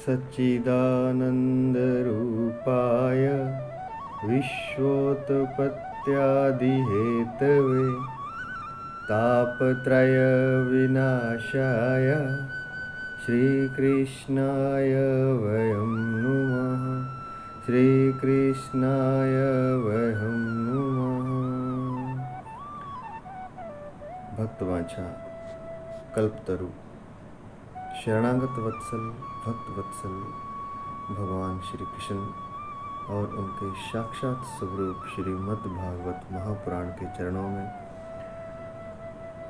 सच्चिदानन्दरूपाय विश्वोत्पत्त्यादिहेतवे तापत्रयविनाशाय श्रीकृष्णाय वयं नुमः। श्रीकृष्णाय वयं नुमः। भक्तवांछा कल्पतरु शरणागत वत्सल भक्त वत्सल भगवान श्री कृष्ण और उनके साक्षात स्वरूप श्रीमद् भागवत महापुराण के चरणों में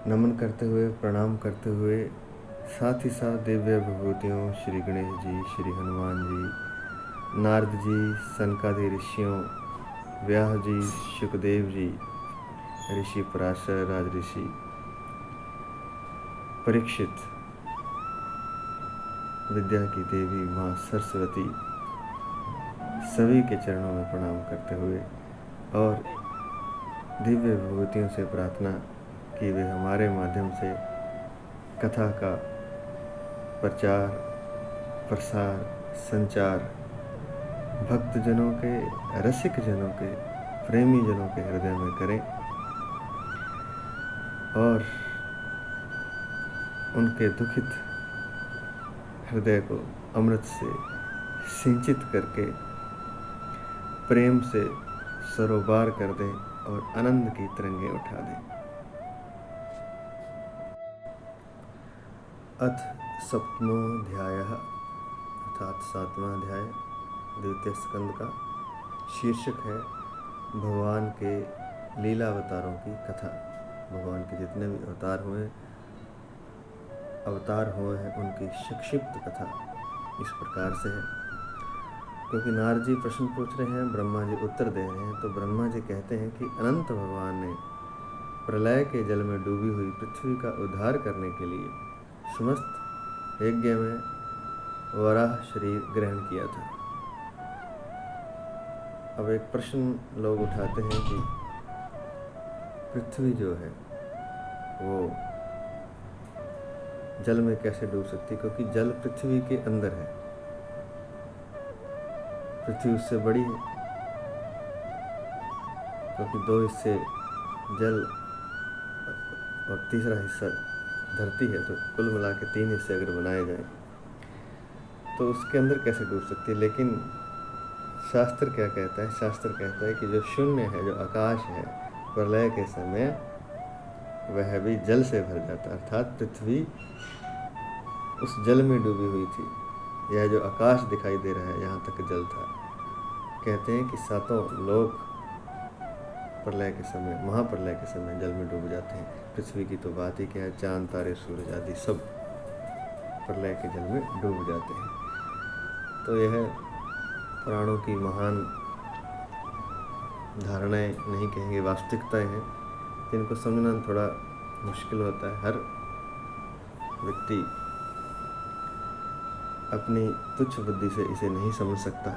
नमन करते हुए, प्रणाम करते हुए, साथ ही साथ दिव्य विभूतियों श्री गणेश जी, श्री हनुमान जी, नारद जी, सनकादि ऋषियों, व्यास जी, सुखदेव जी, ऋषि पराशर, राजऋषि परीक्षित, विद्या की देवी माँ सरस्वती, सभी के चरणों में प्रणाम करते हुए और दिव्य विभूतियों से प्रार्थना कि वे हमारे माध्यम से कथा का प्रचार, प्रसार, संचार भक्तजनों के, रसिक जनों के, प्रेमी जनों के हृदय में करें और उनके दुखित हृदय को अमृत से सिंचित करके प्रेम से सरोबार कर दें और आनंद की तरंगें उठा दें। अथ सप्तमोऽध्यायः अर्थात 7वां अध्याय द्वितीय स्कंद का शीर्षक है भगवान के लीला अवतारों की कथा। भगवान के जितने भी अवतार हुए हैं उनकी संक्षिप्त कथा इस प्रकार से है। क्योंकि नारद जी प्रश्न पूछ रहे हैं, ब्रह्मा जी उत्तर दे रहे हैं, तो ब्रह्मा जी कहते हैं कि अनंत भगवान ने प्रलय के जल में डूबी हुई पृथ्वी का उद्धार करने के लिए समस्त यज्ञ में वराह शरीर ग्रहण किया था। अब एक प्रश्न लोग उठाते हैं कि पृथ्वी जो है वो जल में कैसे डूब सकती, क्योंकि जल पृथ्वी के अंदर है, पृथ्वी उससे बड़ी है। क्योंकि 2 हिस्से जल और तीसरा हिस्सा धरती है, तो कुल मिला के 3 हिस्से अगर बनाए जाएं तो उसके अंदर कैसे डूब सकती है। लेकिन शास्त्र क्या कहता है? शास्त्र कहता है कि जो शून्य है, जो आकाश है, प्रलय के समय वह भी जल से भर जाता, अर्थात पृथ्वी उस जल में डूबी हुई थी। यह जो आकाश दिखाई दे रहा है, यहाँ तक जल था। कहते हैं कि 7 लोक प्रलय के समय, महाप्रलय के समय जल में डूब जाते हैं। पृथ्वी की तो बात ही क्या है, चांद, तारे, सूरज आदि सब प्रलय के जल में डूब जाते हैं। तो यह पुराणों की महान धारणाएं नहीं कहेंगे, वास्तविकताएं हैं जिनको समझना थोड़ा मुश्किल होता है। हर व्यक्ति अपनी तुच्छ बुद्धि से इसे नहीं समझ सकता।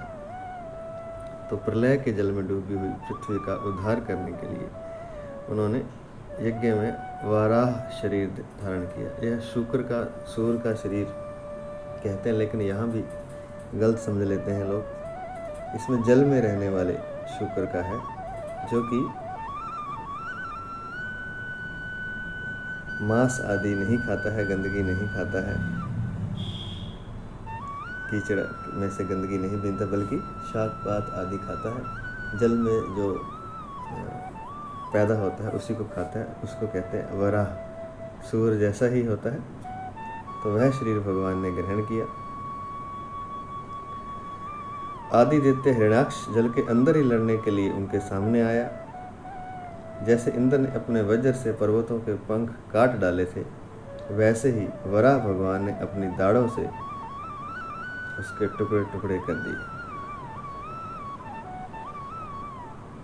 तो प्रलय के जल में डूबी हुई पृथ्वी का उद्धार करने के लिए उन्होंने यज्ञ में वाराह शरीर धारण किया। यह सूर का शरीर कहते हैं, लेकिन यहाँ भी गलत समझ लेते हैं लोग। इसमें जल में रहने वाले शुक्र का है, जो कि मांस आदि नहीं खाता है, गंदगी नहीं खाता है, कीचड़ में से गंदगी नहीं बीनता, बल्कि शाक पात आदि खाता है। जल में जो पैदा होता है उसी को खाता है, उसको कहते हैं वराह। सूर्य जैसा ही होता है। तो वह शरीर भगवान ने ग्रहण किया। आदिदेव हिरण्याक्ष जल के अंदर ही लड़ने के लिए उनके सामने आया। जैसे इंद्र ने अपने वज्र से पर्वतों के पंख काट डाले थे, वैसे ही वराह भगवान ने अपनी दाढ़ों से उसके टुकड़े टुकड़े कर दिए।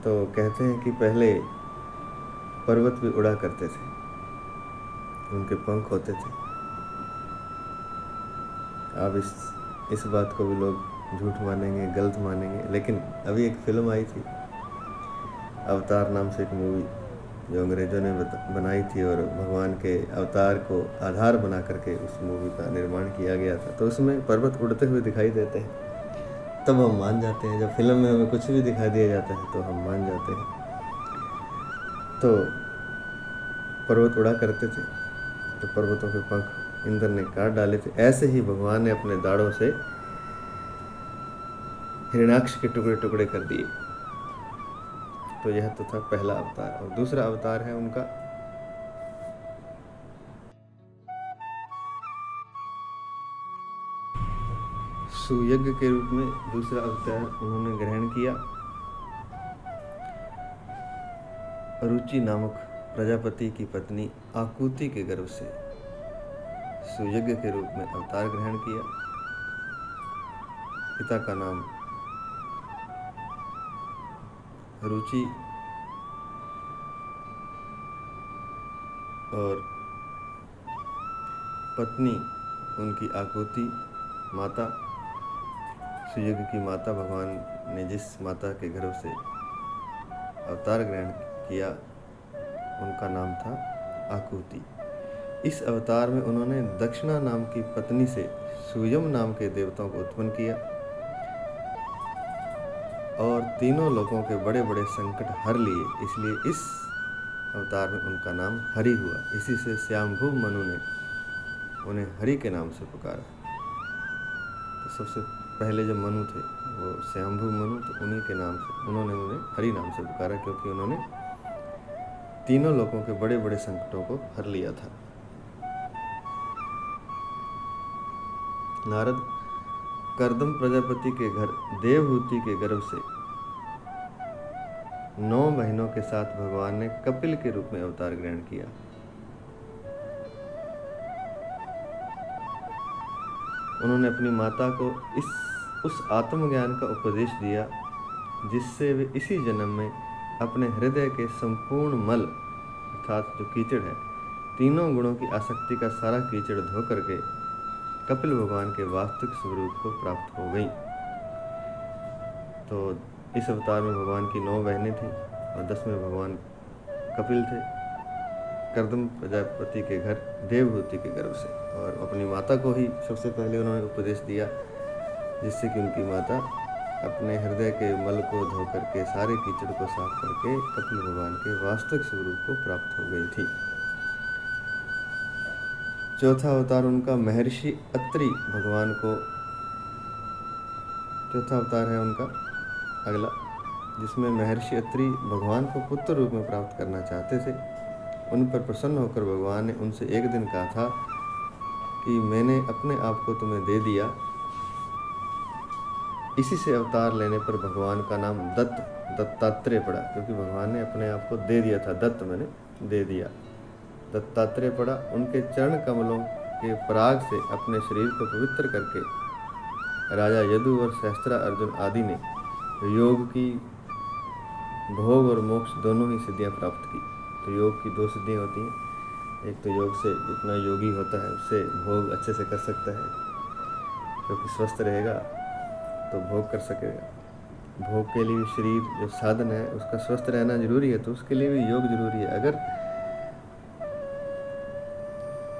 तो कहते हैं कि पहले पर्वत भी उड़ा करते थे, उनके पंख होते थे। अब इस बात को भी लोग झूठ मानेंगे, गलत मानेंगे। लेकिन अभी एक फिल्म आई थी, अवतार नाम से एक मूवी, जो अंग्रेज़ों ने बनाई थी और भगवान के अवतार को आधार बना करके उस मूवी का निर्माण किया गया था। तो उसमें पर्वत उड़ते हुए दिखाई देते हैं, तब हम मान जाते हैं। जब फिल्म में हमें कुछ भी दिखाई दिया जाता है तो हम मान जाते हैं। तो पर्वत उड़ा करते थे, तो पर्वतों के पंख इंद्र ने काट डाले थे। ऐसे ही भगवान ने अपने दाढ़ों से हिरण्याक्ष के टुकड़े टुकड़े कर दिए। तो यह तो था पहला अवतार। और दूसरा अवतार है उनका सुयज्ञ के रूप में दूसरा अवतार उन्होंने ग्रहण किया। रुचि नामक प्रजापति की पत्नी आकुति के गर्भ से सुयज्ञ के रूप में अवतार ग्रहण किया। पिता का नाम रुचि और पत्नी उनकी आकुति, माता सुयज्ञ की माता, भगवान ने जिस माता के गर्भ से अवतार ग्रहण किया उनका नाम था आकुति। इस अवतार में उन्होंने दक्षिणा नाम की पत्नी से सुयम नाम के देवताओं को उत्पन्न किया और तीनों लोगों के बड़े बड़े संकट हर लिए। इसलिए इस अवतार में उनका नाम हरि हुआ। इसी से श्यामभुव मनु ने उन्हें हरि के नाम से पुकारा। तो सबसे पहले जो मनु थे वो श्यामभुव मनु, तो उन्हीं के नाम से उन्होंने उन्हें हरि नाम से पुकारा, क्योंकि उन्होंने तीनों लोगों के बड़े बड़े संकटों को हर लिया था। नारद कर्दम प्रजापति के घर देवहूति के गर्भ से 9 बहनों के साथ भगवान ने कपिल के रूप में अवतार ग्रहण किया। उन्होंने अपनी माता को उस आत्मज्ञान का उपदेश दिया जिससे वे इसी जन्म में अपने हृदय के संपूर्ण मल अर्थात जो कीचड़ है, तीनों गुणों की आसक्ति का सारा कीचड़ धो करके कपिल भगवान के वास्तविक स्वरूप को प्राप्त हो गई। तो इस अवतार में भगवान की 9 बहनें थीं और 10वें भगवान कपिल थे, कर्दम प्रजापति के घर देवहूति के गर्भ से। और अपनी माता को ही सबसे पहले उन्होंने उपदेश दिया, जिससे कि उनकी माता अपने हृदय के मल को धो करके सारे कीचड़ को साफ करके कपिल भगवान के वास्तविक स्वरूप को प्राप्त हो गई थी। चौथा अवतार उनका महर्षि अत्रि भगवान को, चौथा अवतार है उनका अगला, जिसमें महर्षि अत्रि भगवान को पुत्र रूप में प्राप्त करना चाहते थे। उन पर प्रसन्न होकर भगवान ने उनसे एक दिन कहा था कि मैंने अपने आप को तुम्हें दे दिया। इसी से अवतार लेने पर भगवान का नाम दत्तात्रेय पड़ा, क्योंकि भगवान ने अपने आप को दे दिया था। दत्त मैंने दे दिया, दत्तात्रेय पड़ा। उनके चरण कमलों के पराग से अपने शरीर को पवित्र करके राजा यदु और सहस्त्रा अर्जुन आदि ने योग की, भोग और मोक्ष दोनों ही सिद्धियां प्राप्त की। तो योग की 2 सिद्धियां होती हैं। एक तो योग से जितना योगी होता है उससे भोग अच्छे से कर सकता है, क्योंकि स्वस्थ रहेगा तो भोग कर सकेगा। भोग के लिए शरीर जो साधन है उसका स्वस्थ रहना जरूरी है, तो उसके लिए भी योग जरूरी है। अगर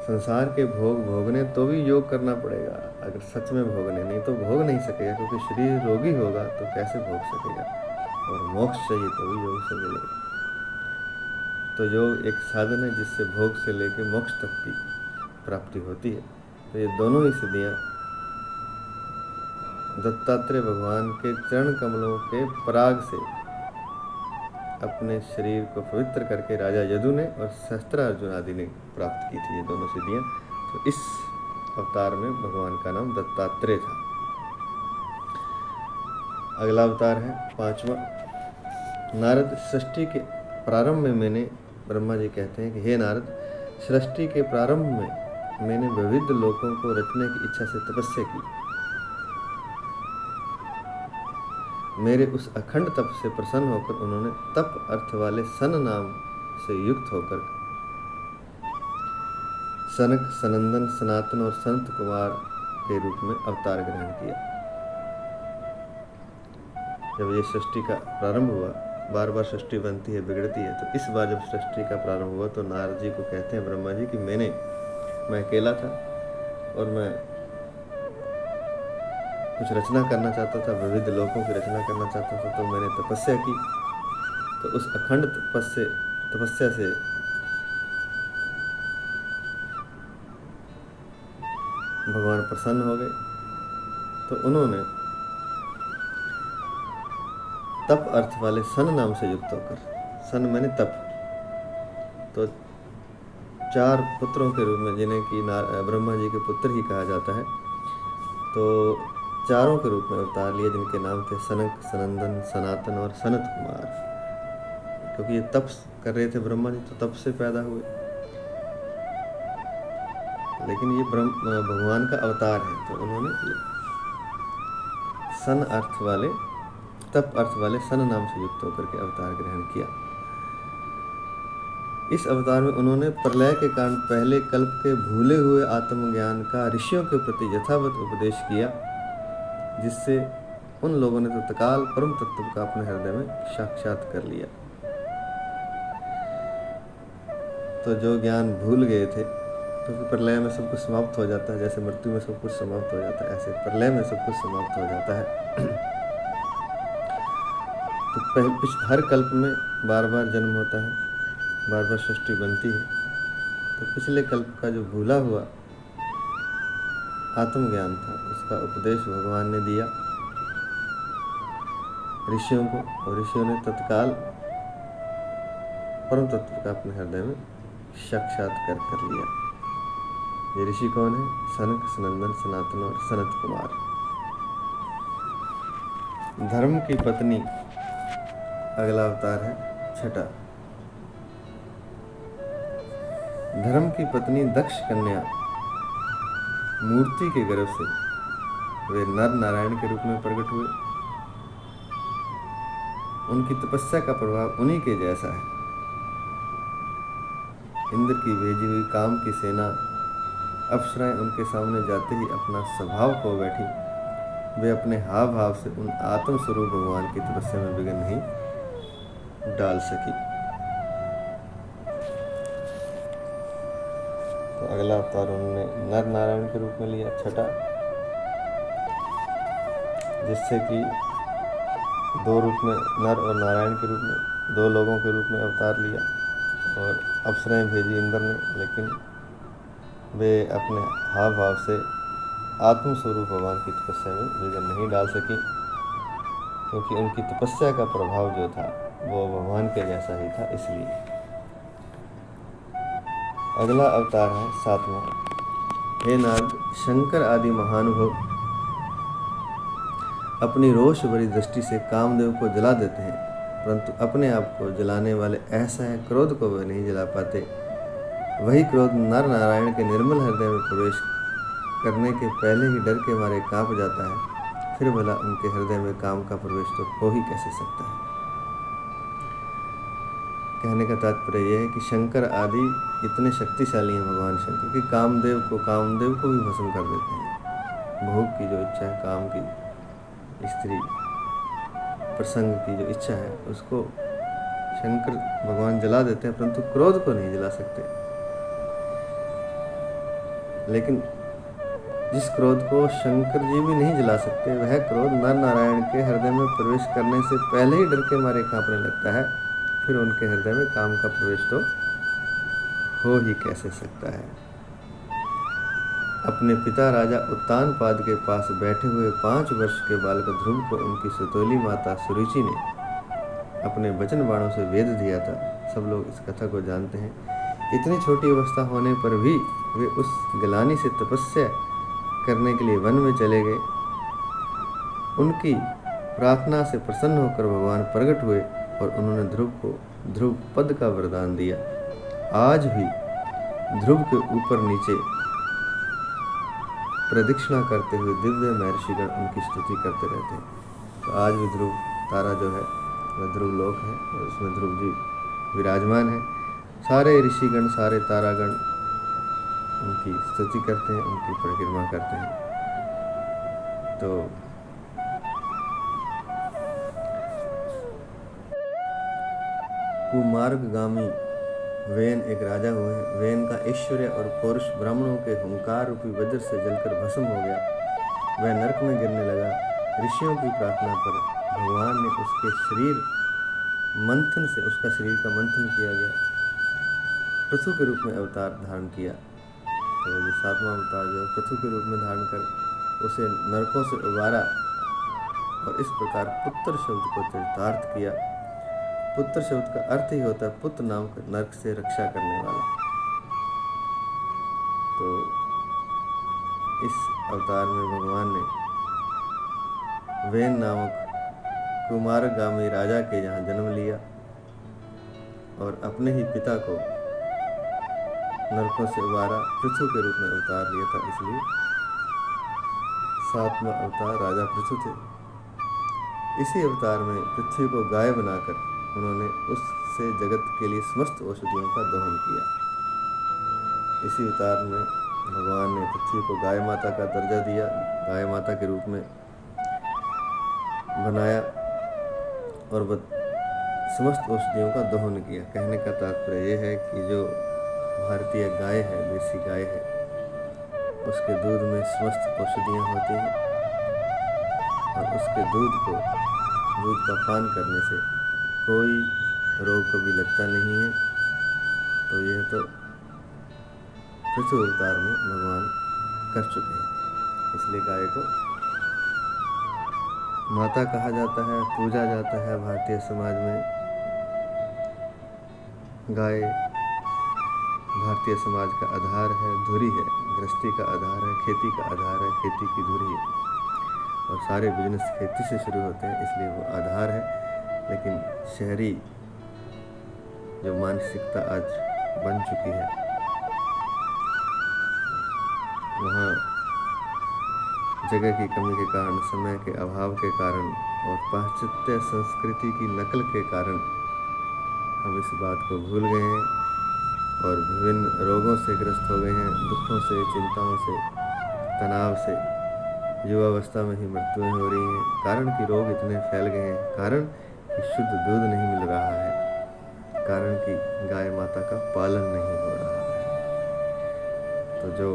संसार के भोग भोगने तो भी योग करना पड़ेगा, अगर सच में भोगने, नहीं तो भोग नहीं सकेगा, क्योंकि शरीर रोगी होगा तो कैसे भोग सकेगा। और मोक्ष चाहिए तो भी योग से मिलेगा। तो योग एक साधन है जिससे भोग से लेकर मोक्ष तक की प्राप्ति होती है। तो ये दोनों ही सिद्धियां दत्तात्रेय भगवान के चरण कमलों के पराग से अपने शरीर को पवित्र करके राजा यदु ने और सहस्त्रा अर्जुन आदि ने प्राप्त की थी, ये दोनों सिद्धियां। तो इस अवतार में भगवान का नाम दत्तात्रेय था। अगला अवतार है 5वां नारद। सृष्टि के प्रारंभ में मैंने, ब्रह्मा जी कहते हैं कि हे नारद, सृष्टि के प्रारंभ में मैंने विविध लोकों को रचने की इच्छा से तपस्या की। मेरे उस अखंड तप से प्रसन्न होकर उन्होंने तप अर्थ वाले सन नाम से युक्त होकर सनक, सनंदन, सनातन और संत कुमार के रूप में अवतार ग्रहण किया। जब ये सृष्टि का प्रारंभ हुआ बार बार सृष्टि बनती है, बिगड़ती है। तो इस बार जब सृष्टि का प्रारंभ हुआ तो नारद जी को कहते हैं ब्रह्मा जी कि मैं अकेला था और मैं कुछ रचना करना चाहता था, विविध लोकों की रचना करना चाहता था। तो मैंने तपस्या की, तो उस अखंड तपस्या से भगवान प्रसन्न हो गए। तो उन्होंने तप अर्थ वाले सन नाम से युक्त होकर, सन मैंने तप, तो 4 पुत्रों के रूप में, जिन्हें कि ब्रह्मा जी के पुत्र ही कहा जाता है, तो चारों के रूप में अवतार लिए, जिनके नाम थे सनक, सनंदन, सनातन और सनत कुमार। क्योंकि ये तप कर रहे थे ब्रह्मा जी, तो तप से पैदा हुए, लेकिन ये भगवान का अवतार है। तो उन्होंने सन अर्थ वाले, तप अर्थ वाले सन नाम से युक्त होकर के अवतार ग्रहण किया। इस अवतार में उन्होंने प्रलय के कारण पहले कल्प के भूले हुए आत्मज्ञान का ऋषियों के प्रति यथावत उपदेश किया, जिससे उन लोगों ने तत्काल परम तत्व का अपने हृदय में साक्षात कर लिया। तो जो ज्ञान भूल गए थे, क्योंकि प्रलय में सब कुछ समाप्त हो जाता है, जैसे मृत्यु में सब कुछ समाप्त हो जाता है, ऐसे प्रलय में सब कुछ समाप्त हो जाता है। तो हर कल्प में बार बार जन्म होता है, बार बार सृष्टि बनती है। तो पिछले कल्प का जो भूला हुआ आत्मज्ञान था, उसका उपदेश भगवान ने दिया ऋषियों को, और ऋषियों ने तत्काल परम तत्व का अपने हृदय में साक्षात्कार कर लिया। ये ऋषि कौन है? सनक, सनंदन, सनातन और सनत कुमार। धर्म की पत्नी अगला अवतार है, छठा। धर्म की पत्नी दक्ष कन्या मूर्ति के गर्भ से वे नर नारायण के रूप में प्रकट हुए। उनकी तपस्या का प्रभाव उन्हीं के जैसा है। इंद्र की भेजी हुई काम की सेना अप्सराएं उनके सामने जाते ही अपना स्वभाव खो बैठी। वे अपने हाव भाव से उन आत्म स्वरूप भगवान की तपस्या में विघ्न नहीं डाल सकी। तो अगला अवतार उन्होंने नर नारायण के रूप में लिया, छठा, जिससे कि 2 रूप में, नर और नारायण के रूप में 2 लोगों के रूप में अवतार लिया। और अप्सराएं भेजी इंद्र ने, लेकिन वे अपने हाव भाव से आत्मस्वरूप भगवान की तपस्या में विघ्न नहीं डाल सकी, क्योंकि उनकी तपस्या का प्रभाव जो था वो भगवान के जैसा ही था। इसलिए अगला अवतार है 7वां। हे नारद, शंकर आदि महानुभव अपनी रोष भरी दृष्टि से कामदेव को जला देते हैं, परंतु अपने आप को जलाने वाले ऐसा है क्रोध को वे नहीं जला पाते। वही क्रोध नर नारायण के निर्मल हृदय में प्रवेश करने के पहले ही डर के मारे कांप जाता है, फिर भला उनके हृदय में काम का प्रवेश तो हो ही कैसे सकता है। कहने का तात्पर्य यह है कि शंकर आदि इतने शक्तिशाली हैं भगवान शंकर कि कामदेव को भी भस्म कर देते हैं। भोग की जो इच्छा है, काम की, स्त्री प्रसंग की जो इच्छा है, उसको शंकर भगवान जला देते हैं, परंतु क्रोध को नहीं जला सकते। लेकिन जिस क्रोध को शंकर जी भी नहीं जला सकते, वह क्रोध नर नारायण के हृदय में प्रवेश करने से पहले ही डर के मारे कांपने लगता है, फिर उनके हृदय में काम का प्रवेश तो हो ही कैसे सकता है। अपने पिता राजा उत्तानपाद के पास बैठे हुए 5 वर्ष के बालक ध्रुव को उनकी सुतोली माता सुरुचि ने अपने वचन बाणों से वेद दिया था। सब लोग इस कथा को जानते हैं। इतनी छोटी अवस्था होने पर भी वे उस गिलानी से तपस्या करने के लिए वन में चले गए। उनकी प्रार्थना से प्रसन्न होकर भगवान प्रकट हुए और उन्होंने ध्रुव को ध्रुव पद का वरदान दिया। आज भी ध्रुव के ऊपर नीचे प्रदक्षिणा करते हुए दिव्य महर्षिगण उनकी स्तुति करते रहते हैं। तो आज भी ध्रुव तारा जो है वह ध्रुव लोक है और उसमें ध्रुव जी विराजमान है। सारे ऋषिगण, सारे तारागण उनकी स्तुति करते हैं, उनकी परिक्रमा करते हैं। तो कुमार्गगामी वेन एक राजा हुए हैं। वेन का ऐश्वर्य और पौरुष ब्राह्मणों के हुंकार रूपी वज्र से जलकर भस्म हो गया। वह नरक में गिरने लगा। ऋषियों की प्रार्थना पर भगवान ने उसका शरीर का मंथन किया गया। पृथु के रूप में अवतार धारण किया। तो ये 7वां अवतार जो पृथु के रूप में धारण कर उसे नरकों से उबारा और इस प्रकार पुत्र शब्द को चरितार्थ किया। पुत्र शब्द का अर्थ ही होता है पुत्र नामक नरक से रक्षा करने वाला। तो इस अवतार में भगवान ने वेन नामक कुमारगामी राजा के यहाँ जन्म लिया और अपने ही पिता को नरकों से उबारा। पृथु के रूप में अवतार लिया था, इसलिए 7वां अवतार राजा पृथु थे। इसी अवतार में पृथ्वी को गाय बनाकर उन्होंने उससे जगत के लिए समस्त औषधियों का दोहन किया। इसी अवतार में भगवान ने पृथ्वी को गाय माता का दर्जा दिया, गाय माता के रूप में बनाया और समस्त औषधियों का दोहन किया। कहने का तात्पर्य यह है कि जो भारतीय गाय है, देसी गाय है, उसके दूध में समस्त औषधियाँ होती हैं और उसके दूध का पान करने से कोई रोग कभी लगता नहीं है। तो यह तो पृथु अवतार में भगवान कर चुके हैं। इसलिए गाय को माता कहा जाता है, पूजा जाता है भारतीय समाज में। गाय भारतीय समाज का आधार है, धुरी है, गृहस्थी का आधार है, खेती का आधार है, खेती की धुरी है और सारे बिजनेस खेती से शुरू होते हैं, इसलिए वो आधार है। लेकिन शहरी जो मानसिकता आज बन चुकी है, वहाँ जगह की कमी के कारण, समय के अभाव के कारण और पाश्चात्य संस्कृति की नकल के कारण हम इस बात को भूल गए हैं और विभिन्न रोगों से ग्रस्त हो गए हैं, दुखों से, चिंताओं से, तनाव से। युवावस्था में ही मृत्युएं हो रही हैं, कारण कि रोग इतने फैल गए हैं, कारण कि शुद्ध दूध नहीं मिल रहा है, कारण कि गाय माता का पालन नहीं हो रहा है। तो जो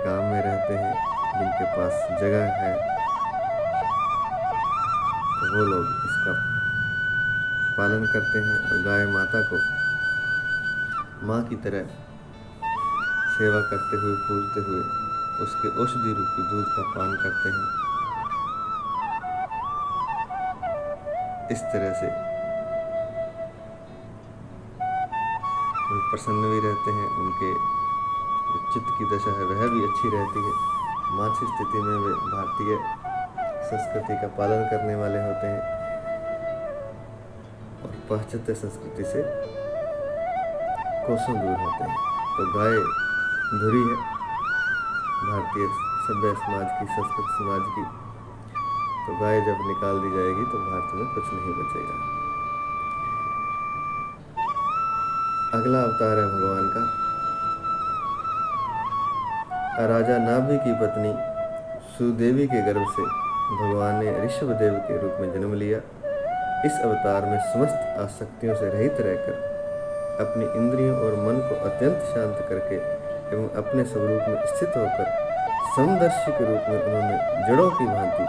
गांव में रहते हैं, जिनके पास जगह है, तो वो लोग इसका पालन करते हैं और गाय माता को माँ की तरह सेवा करते हुए, पूजते हुए उसके औषधि रूपी दूध का पान करते हैं। इस तरह से वे प्रसन्न भी रहते हैं, उनके जो चित्त की दशा है वह भी अच्छी रहती है। मानसिक स्थिति में वे भारतीय संस्कृति का पालन करने वाले होते हैं और पाश्चात्य संस्कृति से कोसों दूर होते हैं। तो गाय धुरी है भारतीय सभ्य समाज की, संस्कृत समाज की। तो गाय जब निकाल दी जाएगी तो भारत में कुछ नहीं बचेगा। अगला अवतार है भगवान का। राजा नाभि की पत्नी सुदेवी के गर्भ से भगवान ने ऋषभदेव के रूप में जन्म लिया। इस अवतार में समस्त आसक्तियों से रहित रहकर अपनी इंद्रियों और मन को अत्यंत शांत करके एवं अपने स्वरूप में स्थित होकर समदर्शी के रूप में उन्होंने जड़ों की भांति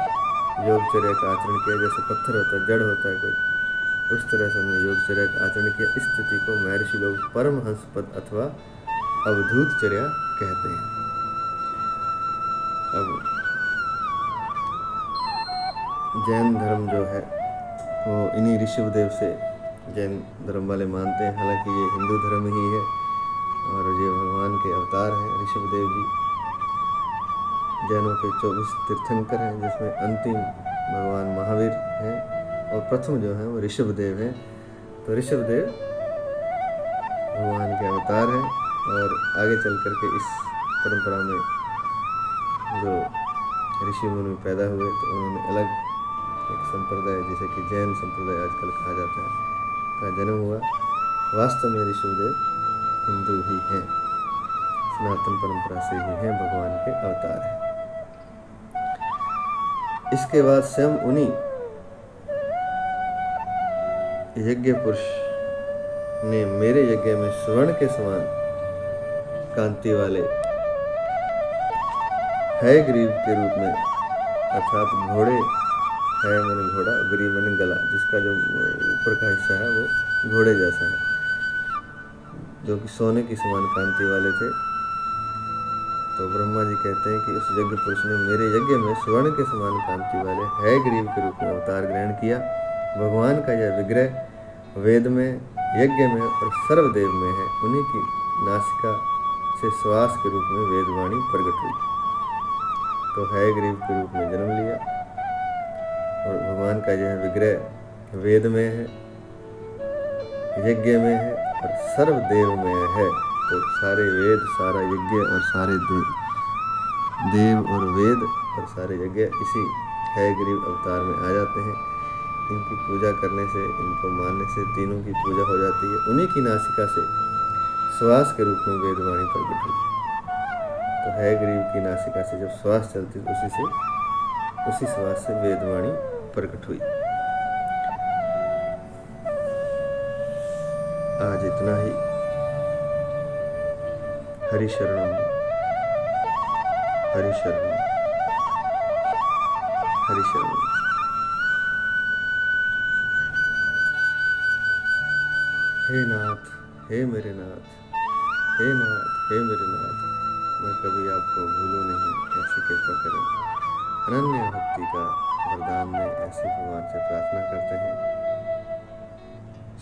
योगचर्या का आचरण किया। जैसे पत्थर होता है, जड़ होता है कोई, उस तरह से उन्होंने योगचर्या का आचरण किया। इस स्थिति को महर्षि लोग परमहंस पद अथवा अवधूतचर्या कहते हैं। अब जैन धर्म जो है वो इन्हीं ऋषभदेव से जैन धर्म वाले मानते हैं। हालांकि ये हिंदू धर्म ही है और ये भगवान के अवतार हैं ऋषभदेव जी। जैनों के 24 तीर्थंकर हैं, जिसमें अंतिम भगवान महावीर हैं और प्रथम जो है वो ऋषभदेव हैं। तो ऋषभदेव भगवान के अवतार हैं और आगे चल करके इस परंपरा में जो ऋषि मुनि पैदा हुए तो उन्होंने अलग एक संप्रदाय, जैसे कि जैन संप्रदाय आजकल कहा जाता है, का जन्म हुआ। वास्तव में ऋषभदेव हिंदू ही हैं, सनातन परंपरा से ही हैं, भगवान के अवतार हैं। इसके बाद स्वयं उन्हीं यज्ञ पुरुष ने मेरे यज्ञ में स्वर्ण के समान कांति वाले है ग्रीव के रूप में, अर्थात घोड़े है मैंने घोड़ा, ग्रीव मैंने गला, जिसका जो ऊपर का हिस्सा है वो घोड़े जैसा है, जो कि सोने की समान कांति वाले थे। तो ब्रह्मा जी कहते हैं कि उस यज्ञ पुरुष ने मेरे यज्ञ में स्वर्ण के समान कांति वाले है ग्रीव के रूप में अवतार ग्रहण किया। भगवान का यह विग्रह वेद में, यज्ञ में और सर्वदेव में है। उन्हीं की नासिका से श्वास के रूप में वेदवाणी प्रकट हुई। तो है ग्रीव के रूप में जन्म लिया और भगवान का यह विग्रह वेद में है, यज्ञ में है और सर्वदेव में है। तो सारे वेद, सारा यज्ञ और सारे देव और वेद और सारे यज्ञ इसी है ग्रीव अवतार में आ जाते हैं। इनकी पूजा करने से, इनको मानने से तीनों की पूजा हो जाती है। उन्हीं की नासिका से श्वास के रूप में वेदवाणी प्रकट हुई। तो है ग्रीव की नासिका से जब श्वास चलती तो उसी श्वास से वेदवाणी प्रकट हुई। आज इतना ही। हरि शरणम, हरि शरणम, हरि शरणम। हे नाथ, हे मेरे नाथ, हे नाथ, हे मेरे नाथ, मैं कभी आपको भूलूं नहीं, ऐसी कृपा करें। अनन्य भक्ति का वरदान दें, ऐसी भगवान से प्रार्थना करते हैं।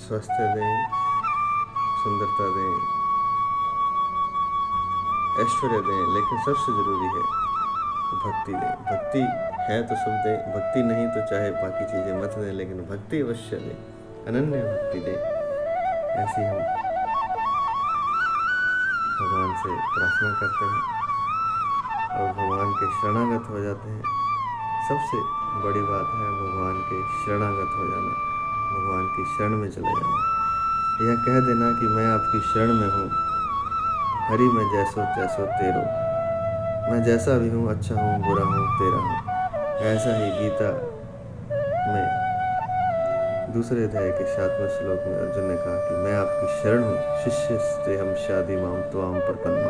स्वास्थ्य दें, सुंदरता दें, ऐश्वर्य दें, लेकिन सबसे जरूरी है भक्ति दें। भक्ति है तो सब दें, भक्ति नहीं तो चाहे बाकी चीज़ें मत दें, लेकिन भक्ति अवश्य दें, अनन्य भक्ति दें। ऐसी हम भगवान से प्रार्थना करते हैं और भगवान के शरणागत हो जाते हैं। सबसे बड़ी बात है भगवान के शरणागत हो जाना, भगवान की शरण में चले जाना। यह कह देना कि मैं आपकी शरण में हूँ, हरि मैं जैसो तैसो तेरो, मैं जैसा भी हूँ, अच्छा हूँ, बुरा हूँ, तेरा हूँ। ऐसा ही गीता में दूसरे अध्याय के 7वें श्लोक में अर्जुन ने कहा कि मैं आपकी शरण हूँ, शिष्य से हम शादी माम तो आम प्रपन्न।